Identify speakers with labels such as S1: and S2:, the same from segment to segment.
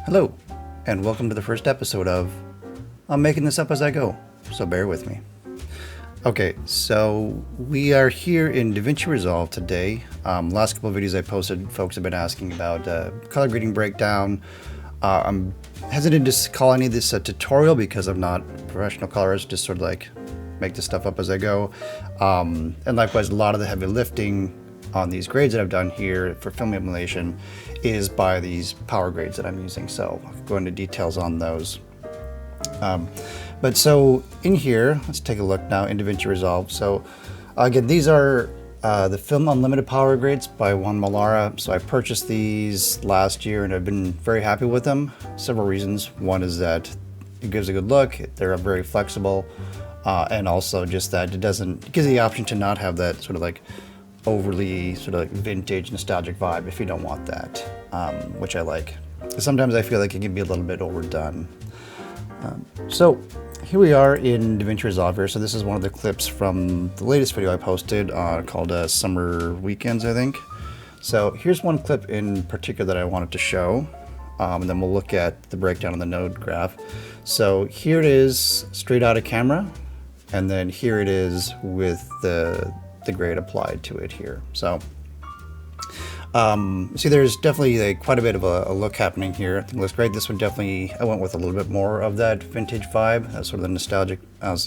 S1: Hello, and welcome to the first episode of I'm making this up as I go, so bear with me. Okay, so we are here in Davinci Resolve today. Last couple of videos I posted, folks have been asking about color grading breakdown. I'm hesitant to call any of this a tutorial because I'm not a professional colorist, just sort of like make this stuff up as I go. And likewise, a lot of the heavy lifting on these grades that I've done here for film emulation is by these power grades that I'm using. So I'll go into details on those. But so in here, let's take a look now in Davinci Resolve. So again, these are the FilmUnlimited power grades by Juan Malara. So I purchased these last year and I've been very happy with them. Several reasons. One is that it gives a good look. They're very flexible. And also just that it gives you the option to not have that sort of like overly sort of like vintage nostalgic vibe if you don't want that, which I like. Sometimes I feel like it can be a little bit overdone. So here we are in Davinci Resolve here. So this is one of the clips from the latest video I posted called Summer Weekends, I think. So here's one clip in particular that I wanted to show, and then we'll look at the breakdown on the node graph. So here it is straight out of camera, and then here it is with the grade applied to it here. So see, there's definitely quite a bit of a look happening here. I think it looks great. This one definitely, I went with a little bit more of that vintage vibe. That's sort of the nostalgic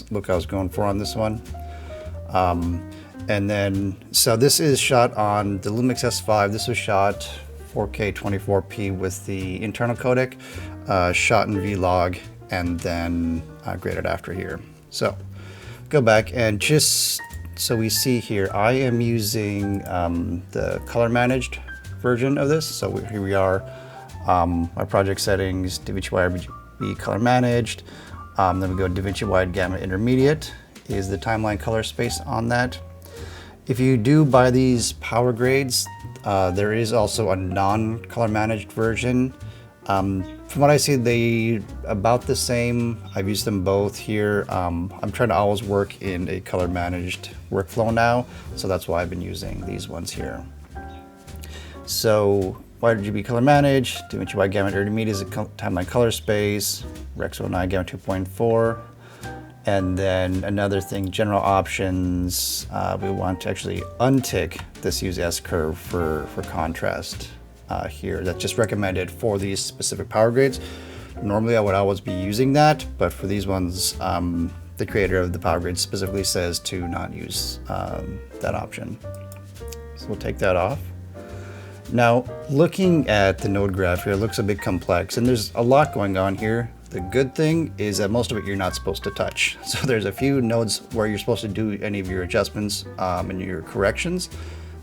S1: look I was going for on this one. And then, so this is shot on the Lumix S5. This was shot 4K 24p with the internal codec, shot in Vlog, and then graded after here. So go back and just so we see here, I am using the color managed version of this. So here we are, my project settings, Davinci YRGB color managed. Then we go Davinci Wide Gamma Intermediate is the timeline color space on that. If you do buy these power grades, there is also a non-color managed version. From what I see, they about the same. I've used them both here. I'm trying to always work in a color managed workflow now, so that's why I've been using these ones here. So YRGB color managed, Davinci Wide Gamma Intermediate is a timeline color space, Rex 09 Gamma 2.4, and then another thing, general options, we want to actually untick this use S curve for contrast. Here that's just recommended for these specific power grades. Normally I would always be using that, but for these ones the creator of the power grade specifically says to not use that option. So we'll take that off. Now looking at the node graph here, it looks a bit complex and there's a lot going on here. The good thing is that most of it you're not supposed to touch. So there's a few nodes where you're supposed to do any of your adjustments and your corrections.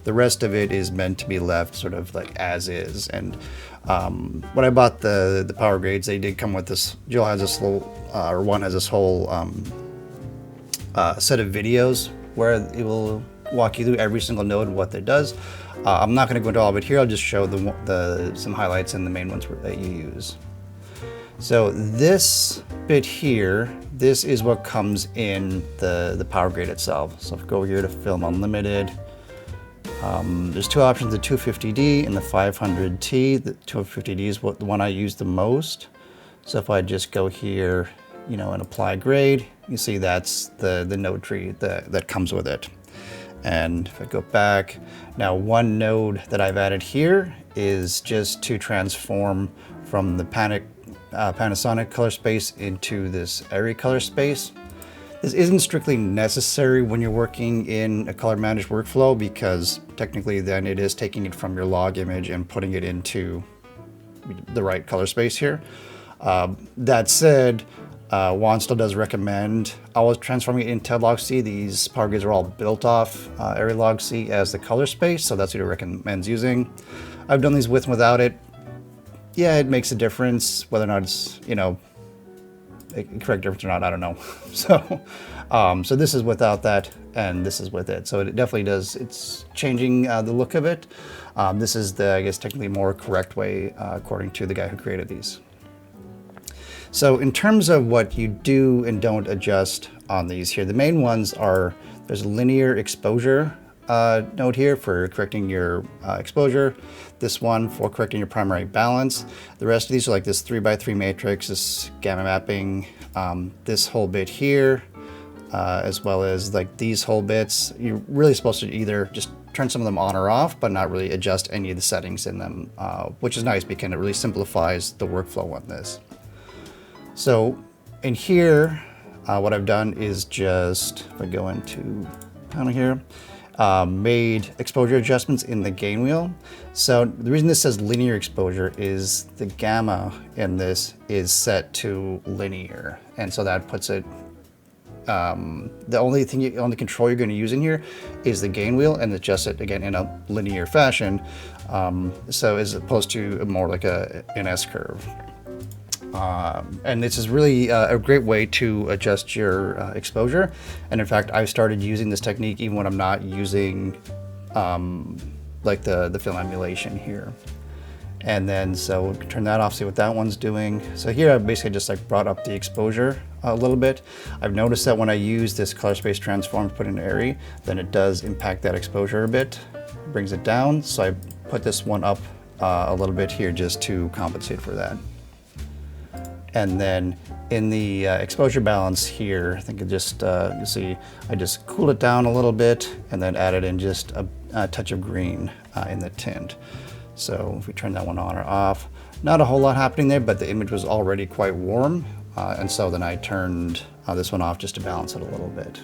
S1: The rest of it is meant to be left sort of like as is. And when I bought the power grades, they did come with this. Jill has this little, or one has this whole set of videos where it will walk you through every single node and what it does. I'm not going to go into all of it here. I'll just show some highlights and the main ones that you use. So this bit here, this is what comes in the power grade itself. So if I go here to FilmUnlimited. There's two options, the 250D and the 500T. The 250D is the one I use the most. So if I just go here, you know, and apply grade, you see that's the node tree that comes with it. And if I go back, now one node that I've added here is just to transform from the Panasonic color space into this Airy color space. This isn't strictly necessary when you're working in a color managed workflow because technically then it is taking it from your log image and putting it into the right color space here. That said, Juan still does recommend always transforming it into log C. These power grades are all built off Airy log C as the color space, so that's what he recommends using. I've done these with and without it. Yeah, it makes a difference whether or not it's, you know, a correct difference or not, I don't know. So, so this is without that, and this is with it. So it definitely does, it's changing the look of it. This is the, I guess, technically more correct way, according to the guy who created these. So in terms of what you do and don't adjust on these here, the main ones are, there's linear exposure node here for correcting your exposure. This one for correcting your primary balance. The rest of these are like this 3x3 matrix, this gamma mapping, this whole bit here, as well as like these whole bits. You're really supposed to either just turn some of them on or off, but not really adjust any of the settings in them, which is nice because it really simplifies the workflow on this. So in here, what I've done is just, if I go into panel here, made exposure adjustments in the gain wheel. So the reason this says linear exposure is the gamma in this is set to linear. And so that puts it, the only control you're going to use in here is the gain wheel and adjust it again in a linear fashion. So as opposed to more like an S curve. And this is really a great way to adjust your exposure. And in fact, I've started using this technique even when I'm not using like the film emulation here. And then so we'll turn that off, see what that one's doing. So here I basically just like brought up the exposure a little bit. I've noticed that when I use this color space transform to put in Airy, then it does impact that exposure a bit, brings it down. So I put this one up a little bit here just to compensate for that. And then in the exposure balance here, I think it just, you see, I just cooled it down a little bit and then added in just a touch of green in the tint. So if we turn that one on or off, not a whole lot happening there, but the image was already quite warm. And so then I turned this one off just to balance it a little bit.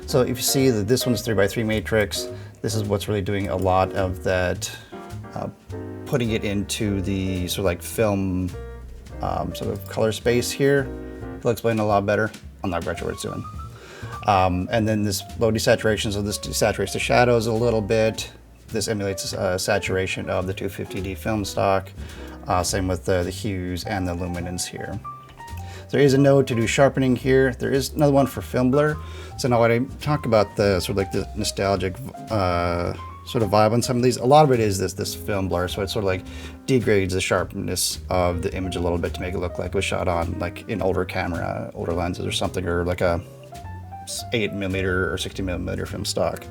S1: So if you see that this one's 3x3 matrix, this is what's really doing a lot of that, putting it into the sort of like film sort of color space here. It'll explain a lot better. I'm not quite sure what it's doing. And then this low desaturation, so this desaturates the shadows a little bit. This emulates saturation of the 250D film stock. Same with the hues and the luminance here. There is a node to do sharpening here. There is another one for film blur. So now when I talk about the sort of like the nostalgic sort of vibe on some of these, a lot of it is this film blur. So it sort of like degrades the sharpness of the image a little bit to make it look like it was shot on like an older camera, older lenses or something, or like a 8mm or 60mm film stock.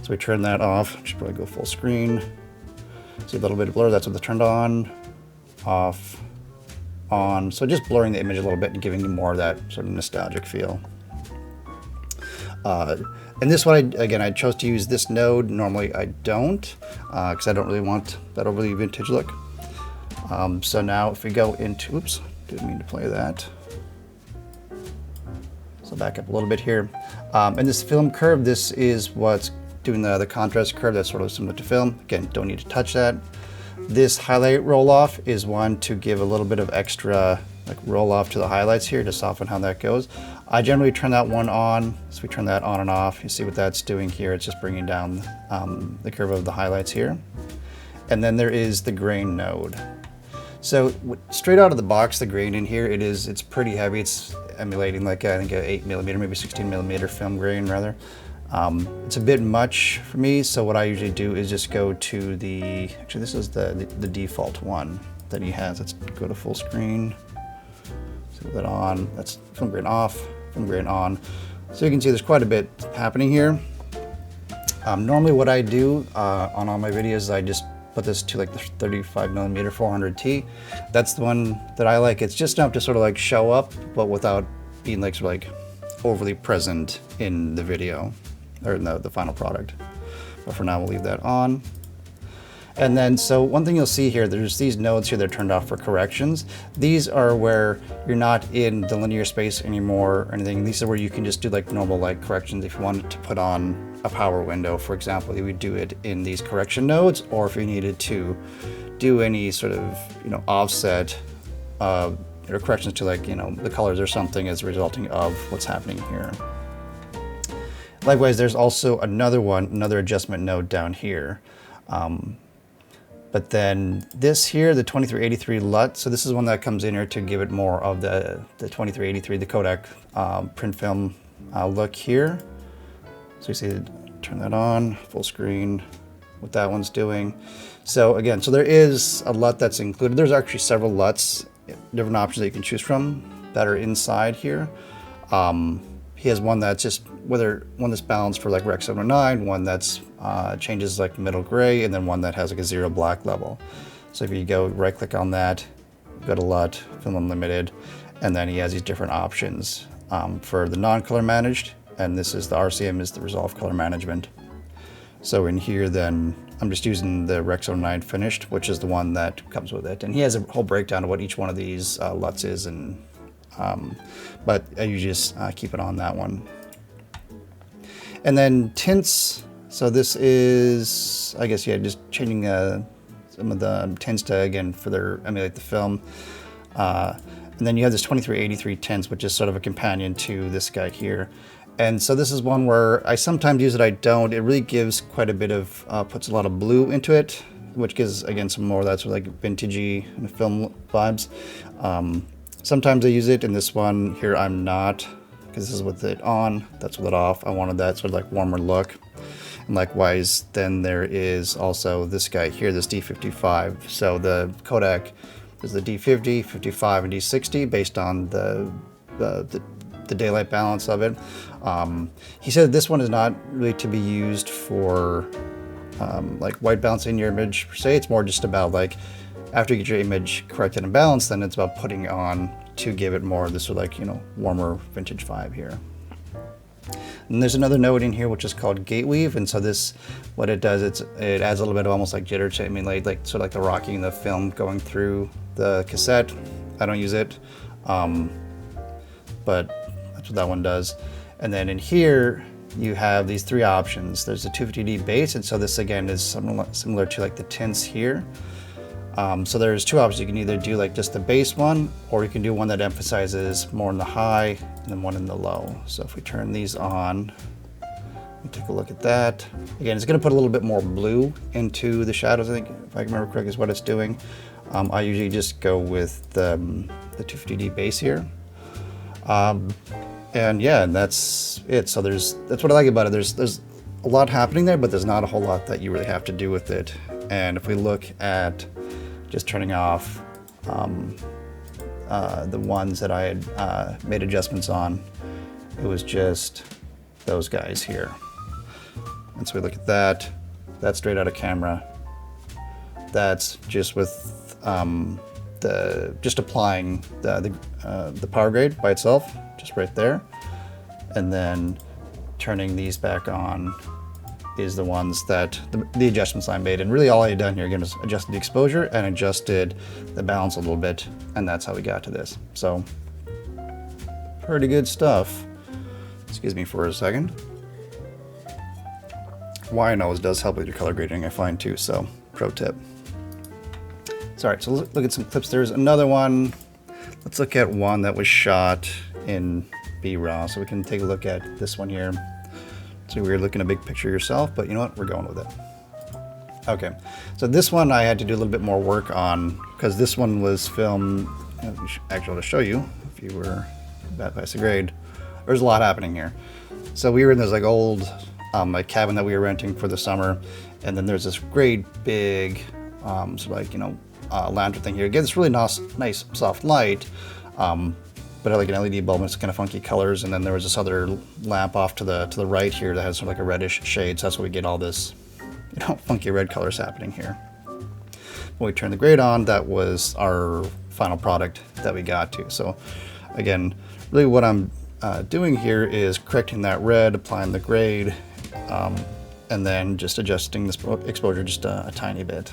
S1: So we turn that off, should probably go full screen. See a little bit of blur, that's what they turned on, off, on. So just blurring the image a little bit and giving you more of that sort of nostalgic feel. And this one, again, I chose to use this node. Normally I don't, because I don't really want that overly vintage look. So now if we go into, oops, didn't mean to play that. So back up a little bit here. And this film curve, this is what's doing the contrast curve that's sort of similar to film. Again, don't need to touch that. This highlight roll off is one to give a little bit of extra like roll off to the highlights here to soften how that goes. I generally turn that one on, so we turn that on and off. You see what that's doing here. It's just bringing down the curve of the highlights here. And then there is the grain node. So straight out of the box, the grain in here, it's pretty heavy. It's emulating like I think a 8mm, maybe 16mm film grain rather. It's a bit much for me, so what I usually do is just go to the, actually this is the default one that he has. Let's go to full screen. Put that on, that's film grain off, film grain on. So you can see there's quite a bit happening here. Normally what I do on all my videos is I just put this to like the 35mm 400T. That's the one that I like. It's just enough to sort of like show up, but without being like sort of like overly present in the video or in the final product. But for now we'll leave that on. And then, so one thing you'll see here, there's these nodes here that are turned off for corrections. These are where you're not in the linear space anymore or anything. These are where you can just do like normal like corrections. If you wanted to put on a power window, for example, you would do it in these correction nodes, or if you needed to do any sort of, offset or corrections to like, the colors or something as resulting of what's happening here. Likewise, there's also another adjustment node down here. But then this here, the 2383 LUT, so this is one that comes in here to give it more of the 2383, the Kodak print film look here. So you see, turn that on, full screen, what that one's doing. So again, so there is a LUT that's included. There's actually several LUTs, different options that you can choose from that are inside here. he has one that's just one that's balanced for like Rec 709, one that's changes like middle gray, and then one that has like a 0 black level. So if you go right click on that, go to LUT, Film Unlimited, and then he has these different options for the non-color managed, and this is the RCM is the resolve color management. So in here then I'm just using the Rec 709 finished, which is the one that comes with it, and he has a whole breakdown of what each one of these LUTs is, and but I usually just keep it on that one. And then tints, so this is, I guess, yeah, just changing some of the tints to, again, for their emulate the film. And then you have this 2383 tints, which is sort of a companion to this guy here. And so this is one where I sometimes use it, I don't. It really gives quite a bit of, puts a lot of blue into it, which gives, again, some more of that sort of like vintagey film vibes. Sometimes I use it. In this one here, I'm not, because this is with it on, that's with it off. I wanted that sort of like warmer look. And likewise, then there is also this guy here, this D55. So the codec is the D50, 55, and D60 based on the daylight balance of it. He said this one is not really to be used for like white balancing your image per se. It's more just about like, after you get your image corrected and balanced, then it's about putting on to give it more of this sort of like, you know, warmer vintage vibe here. And there's another node in here which is called Gate Weave, and so this, what it does, it adds a little bit of almost like jitter to emulate, like sort of like the rocking of the film going through the cassette. I don't use it, but that's what that one does. And then in here you have these three options. There's a 250D base, and so this again is similar to like the tints here. So there's two options. You can either do like just the base one, or you can do one that emphasizes more in the high and then one in the low. So if we turn these on, we take a look at that. Again, it's going to put a little bit more blue into the shadows, I think, if I remember correctly, is what it's doing. I usually just go with the 250D base here. And yeah, that's it. So that's what I like about it. There's a lot happening there, but there's not a whole lot that you really have to do with it. And if we look at just turning off the ones that I had made adjustments on, it was just those guys here. And so we look at that, that's straight out of camera. That's just with just applying the power grade by itself, just right there. And then turning these back on is the ones that the adjustments I made. And really all I had done here again was adjusted the exposure and adjusted the balance a little bit, and that's how we got to this. So pretty good stuff. Excuse me for a second. Wine always does help with your color grading, I find too, so pro tip. So, all right, so look at some clips. There's another one. Let's look at one that was shot in B-RAW. So we can take a look at this one here. So we're looking at a big picture yourself, but you know what? We're going with it. Okay, so this one I had to do a little bit more work on, because this one was filmed, actually I'll show you if you were that past the grade. There's a lot happening here. So we were in this like old like cabin that we were renting for the summer, and then there's this great big sort of like, you know, lantern thing here. It gets really nice soft light, but like an LED bulb, and it's kind of funky colors. And then there was this other lamp off to the right here that has sort of like a reddish shade. So that's why we get all this, you know, funky red colors happening here. When we turn the grade on, that was our final product that we got to. So again, really what I'm doing here is correcting that red, applying the grade, and then just adjusting this exposure just a tiny bit.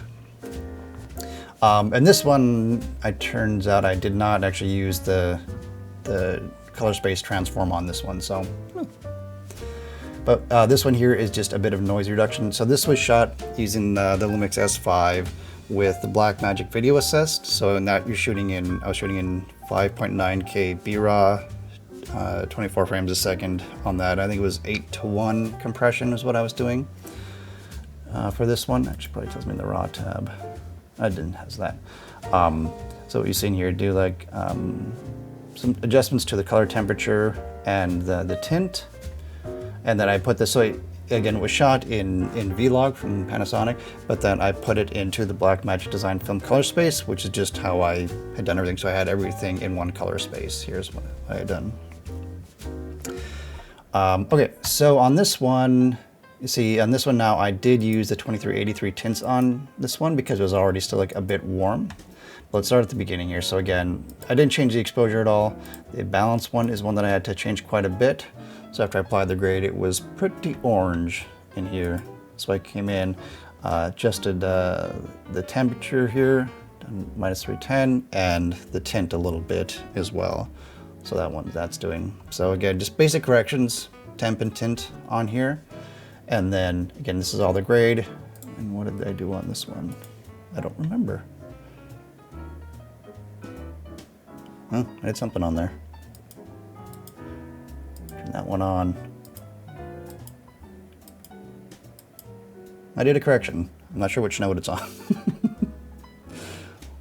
S1: And this one, it turns out I did not actually use the color space transform on this one. So, but this one here is just a bit of noise reduction. So this was shot using the Lumix S5 with the Blackmagic Video Assist. So in that I was shooting in 5.9K B-RAW, 24 frames a second on that. I think it was 8:1 compression is what I was doing for this one. Actually probably tells me in the RAW tab. I didn't have that. So what you see in here, do like some adjustments to the color temperature and the tint. And then I put this, so again, it was shot in Vlog from Panasonic, but then I put it into the Blackmagic Design Film color space, which is just how I had done everything. So I had everything in one color space. Here's what I had done. Okay, so on this one, you see on this one now I did use the 2383 tints on this one because it was already still like a bit warm. But let's start at the beginning here. So again, I didn't change the exposure at all. The balance one is one that I had to change quite a bit. So after I applied the grade, it was pretty orange in here. So I came in, adjusted the temperature here, minus 310, and the tint a little bit as well. So that's doing. So again, just basic corrections, temp and tint on here. And then again, this is all the grade. And what did I do on this one? I don't remember. Huh, I did something on there. Turn that one on. I did a correction. I'm not sure which node it's on.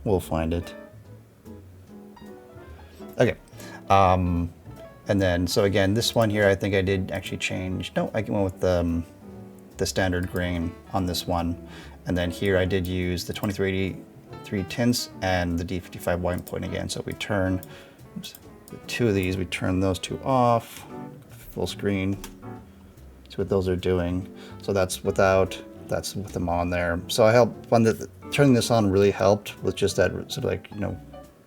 S1: We'll find it. Okay. And then, so again, this one here, I think I did actually change. No, I went with the standard grain on this one. And then here I did use the 2383 tints and the D55 white point again. So we turn, oops, the two of these, we turn those two off, full screen. See what those are doing. So that's with them on there. So turning this on really helped with just that sort of like,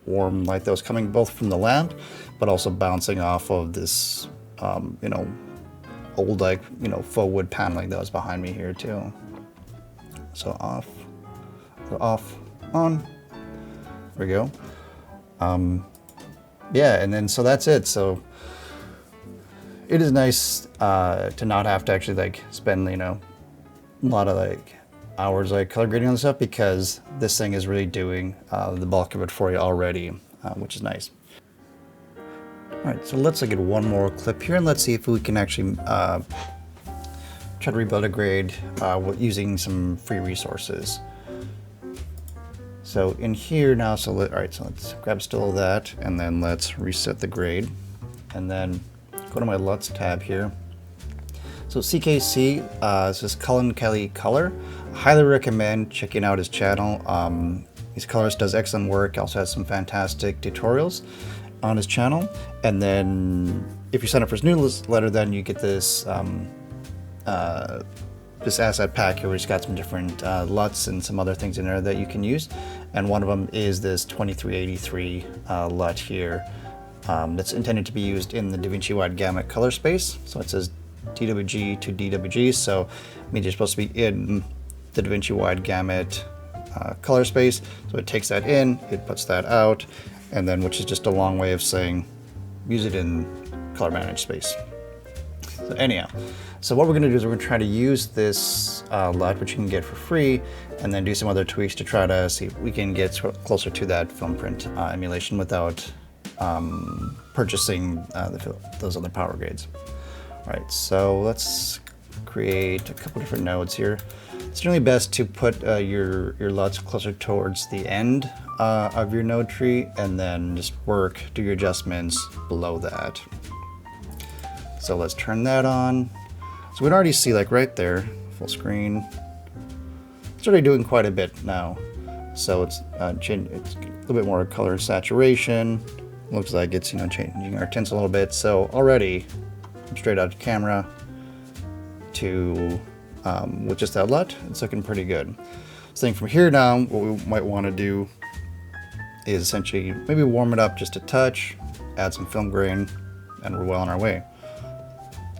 S1: warm light that was coming both from the lamp, but also bouncing off of this, old faux wood paneling that was behind me here too. So off, on. There we go. Yeah, and then so that's it. So it is nice to not have to actually spend a lot of hours color grading on this stuff, because this thing is really doing the bulk of it for you already, which is nice. All right, so let's look at one more clip here and let's see if we can actually try to rebuild a grade using some free resources. So in here now, all right, so let's grab still that and then let's reset the grade and then go to my LUTs tab here. So CKC, this is Cullen Kelly Color. Highly recommend checking out his channel. His colorist does excellent work. Also has some fantastic tutorials on his channel. And then if you sign up for his newsletter, then you get this this asset pack here, which has got some different LUTs and some other things in there that you can use. And one of them is this 2383 LUT here. That's intended to be used in the Davinci wide gamut color space. So it says DWG to DWG, so it means you're supposed to be in the Davinci wide gamut color space. So it takes that in, it puts that out, and then which is just a long way of saying use it in color managed space. So anyhow, so what we're going to do is we're going to try to use this LUT, which you can get for free, and then do some other tweaks to try to see if we can get closer to that film print emulation without purchasing those other power grades. All right, so let's create a couple different nodes here. It's generally best to put your LUTs closer towards the end of your node tree, and then just do your adjustments below that. So let's turn that on. So we can already see right there, full screen. It's already doing quite a bit now. So it's a little bit more color saturation. Looks like it's changing our tints a little bit. So already straight out of camera to with just that LUT, it's looking pretty good. So I think from here down, what we might want to do is essentially maybe warm it up just a touch, add some film grain, and we're well on our way.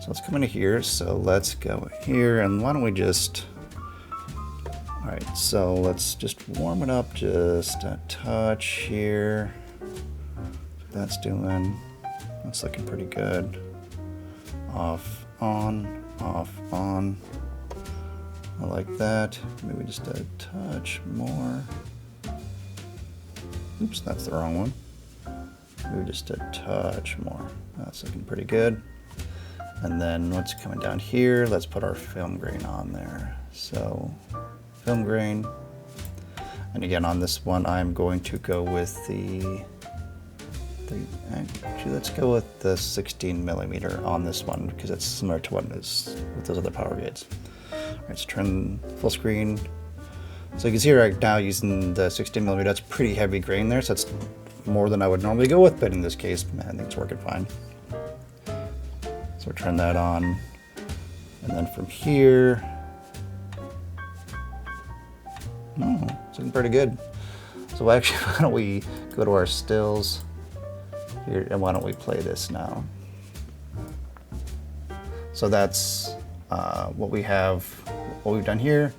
S1: So let's come into here. So let's go here, and why don't we just, all right, so let's just warm it up just a touch here. That's looking pretty good. Off, on, off, on. I like that. Maybe just a touch more. Oops, that's the wrong one. Maybe just a touch more. That's looking pretty good. And then what's coming down here, let's put our film grain on there. So film grain. And again, on this one, I'm going to go with actually, let's go with the 16mm on this one, because it's similar to what it is with those other power grades. All right, let's turn full screen. So you can see right now using the 16mm, that's pretty heavy grain there, so that's more than I would normally go with, but in this case, I think it's working fine. So So turn that on. And then from here, it's looking pretty good. So actually, why don't we go to our stills here, and why don't we play this now? So that's what we have, what we've done here.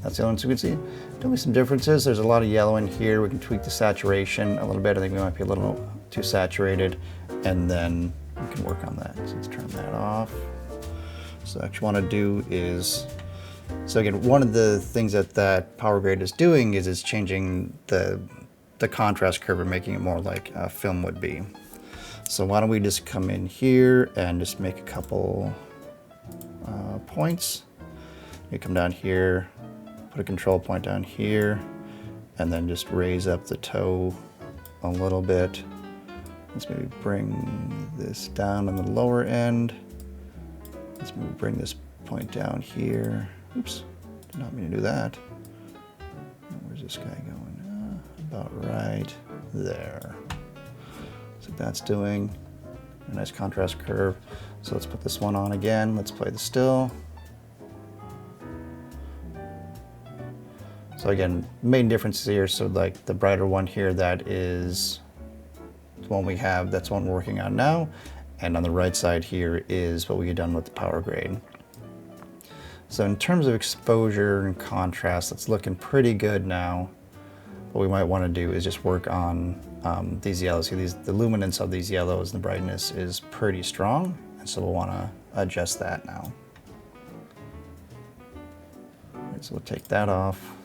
S1: That's the only one. So you can see there'll be some differences. There's a lot of yellow in here. We can tweak the saturation a little bit. I think we might be a little too saturated, and then we can work on that. So let's turn that off. So what you want to do is, so again, one of the things that power grade is doing is it's changing the contrast curve and making it more like film would be. So why don't we just come in here and just make a couple points. You come down here, put a control point down here, and then just raise up the toe a little bit. Let's maybe bring this down on the lower end. Let's maybe bring this point down here. Oops, did not mean to do that. Where's this guy going? About right there. So that's doing a nice contrast curve. So let's put this one on again. Let's play the still. So again, main differences here. So like the brighter one here, that is the one we have, that's one we're working on now. And on the right side here is what we had done with the power grade. So in terms of exposure and contrast, it's looking pretty good now. What we might want to do is just work on these yellows. See, the luminance of these yellows and the brightness is pretty strong, and so we'll want to adjust that now. All right, so we'll take that off,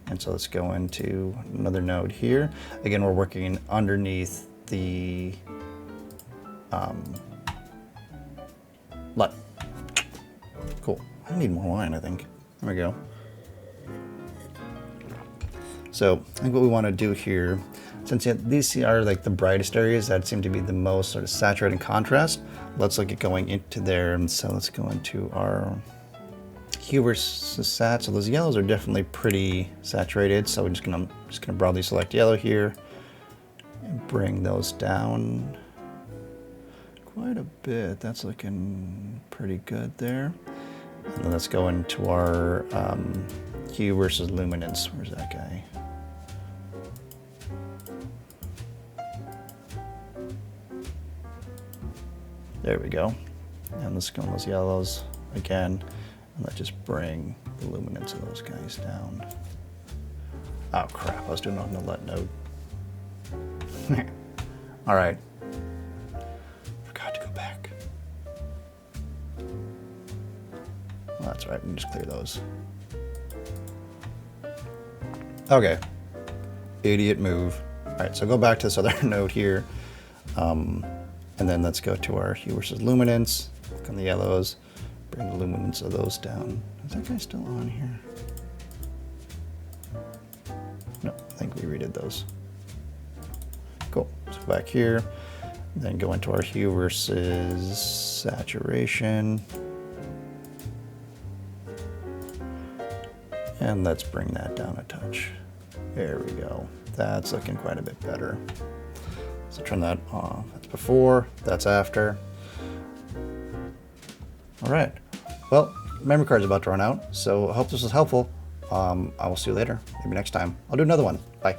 S1: and so let's go into another node here. Again, we're working underneath the LUT. Cool. I need more wine, I think. There we go. So I think what we want to do here, since these are like the brightest areas that seem to be the most sort of saturated in contrast, let's look at going into there. And so let's go into our hue versus sat. So those yellows are definitely pretty saturated. So we're just gonna broadly select yellow here and bring those down quite a bit. That's looking pretty good there. And then let's go into our hue versus luminance. Where's that guy? There we go. And let's go on those yellows again. And let's just bring the luminance of those guys down. Oh crap, I was doing it on the LUT node. All right. Forgot to go back. Well, that's right, we can just clear those. Okay, idiot move. All right, so go back to this other node here. And then let's go to our hue versus luminance. Click on the yellows, bring the luminance of those down. Is that guy still on here? No, I think we redid those. Cool, let's go back here. Then go into our hue versus saturation. And let's bring that down a touch. There we go. That's looking quite a bit better. So turn that off. That's before, that's after. All right. Well, memory card's about to run out, so I hope this was helpful. I will see you later, maybe next time. I'll do another one. Bye.